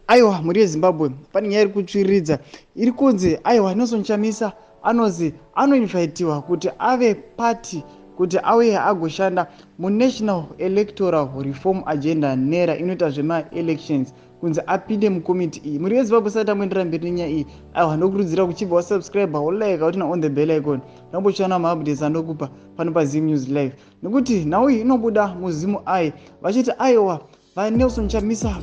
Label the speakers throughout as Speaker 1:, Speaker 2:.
Speaker 1: aiwa muri yeZimbabwe pane nyaya iri kutsviridza iri kunzi aiwa Nelson Chamisa anozi anoinvhaitiwa kuti ave party kuti auye agoshanda muNational Electoral Reform Agenda NERA inoita zvema-elections kunzi apinde mukomiti iyi. Muri yeZimbabwe isati tamboendera mberi nenyaya iyi, aiwa ndokurudzira kuchibva wasubscribe wolike utina on the bell icon nambochiwana maupdates andokupa pano paZim News Live, nekuti nhau iyi inobuda muzimu ai vachiti aiwa vaNelson Chamisa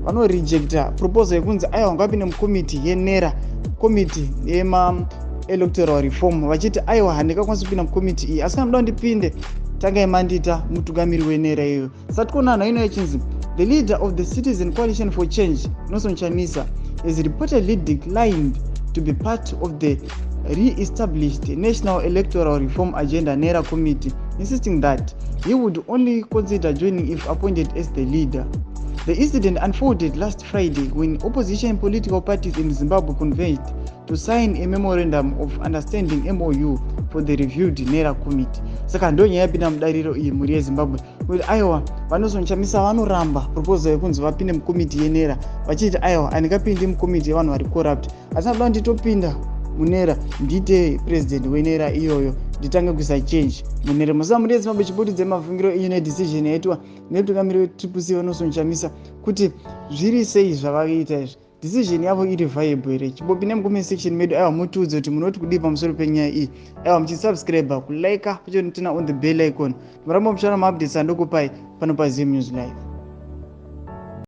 Speaker 1: vanorejecta proposal yekunzi aiwa ngapinde mukomiti yeNERA, komiti yema-electoral reform, vachiti aiwa handingakwanisi kupinda mukomiti iyi asi kana muda ndipinde tangai mandita mutungamiri weNERA iyoyo. Sati kuona nhau ino yachinzi the leader of the Citizen Coalition for Change, Nelson Chamisa, is reportedly declined to be part of the re-established National Electoral Reform Agenda NERA committee, insisting that he would only consider joining if appointed as the leader. The incident unfolded last Friday when opposition political parties in Zimbabwe converged to sign a memorandum of understanding MOU for the reviewed NERA committee. Saka ndo nyaya yapinda mudariro iyi muri yeZimbabwe kuti aiwa vaNelson Chamisa vanoramba proposal yekunzi vapinde mukomiti yeNERA vachiti aiwa handingapindi mukomiti yevanhu vari corrupt asi ndoda nditopinda muNERA ndiite president weNERA iyoyo nditange kuisa change muNERA. Musa muri yeZimbabwe chibudidze mavhungiro iyi nedecision yaitwa nemutungamiri weTCC Nelson Chamisa kuti zviri sei zvavakaita izvi, decision yavo iri viable here. Chibopinde mucomment section medu aiwa mutiudze kuti munoti kudii pamusoro penyaya iyi, aiwa muchisubscribe kulike pachonotina on the bell icon muramba muchiwana maupdates andokupai pano paZim News Live.